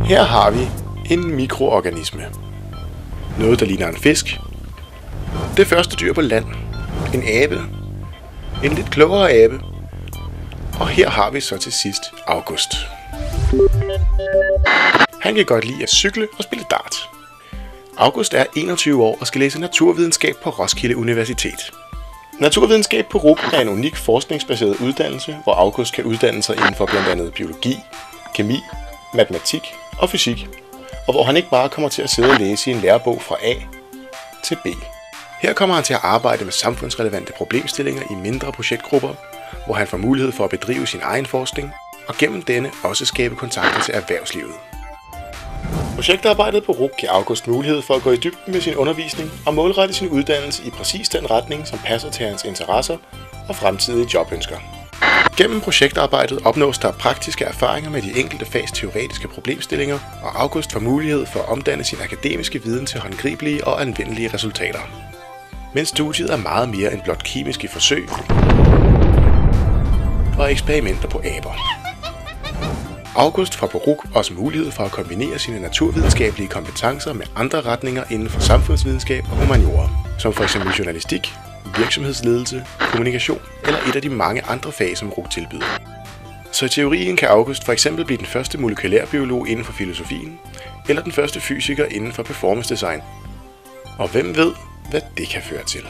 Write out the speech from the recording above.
Her har vi en mikroorganisme. Noget, der ligner en fisk. Det første dyr på land. En abe. En lidt klogere abe. Og her har vi så til sidst August. Han kan godt lide at cykle og spille dart. August er 21 år og skal læse naturvidenskab på Roskilde Universitet. Naturvidenskab på RUC er en unik forskningsbaseret uddannelse, hvor August kan uddanne sig inden for blandt andet biologi, kemi, matematik og fysik, og hvor han ikke bare kommer til at sidde og læse i en lærebog fra A til B. Her kommer han til at arbejde med samfundsrelevante problemstillinger i mindre projektgrupper, hvor han får mulighed for at bedrive sin egen forskning, og gennem denne også skabe kontakter til erhvervslivet. Projektarbejdet på RUC giver August mulighed for at gå i dybden med sin undervisning og målrette sin uddannelse i præcis den retning, som passer til hans interesser og fremtidige jobønsker. Gennem projektarbejdet opnås der praktiske erfaringer med de enkelte fags teoretiske problemstillinger, og August får mulighed for at omdanne sin akademiske viden til håndgribelige og anvendelige resultater. Men studiet er meget mere end blot kemiske forsøg og eksperimenter på aber. August får på RUC også mulighed for at kombinere sine naturvidenskabelige kompetencer med andre retninger inden for samfundsvidenskab og humaniora, som f.eks. journalistik, virksomhedsledelse, kommunikation eller et af de mange andre fag, som RUC tilbyder. Så i teorien kan August f.eks. blive den første molekylærbiolog inden for filosofien, eller den første fysiker inden for performance design. Og hvem ved, hvad det kan føre til.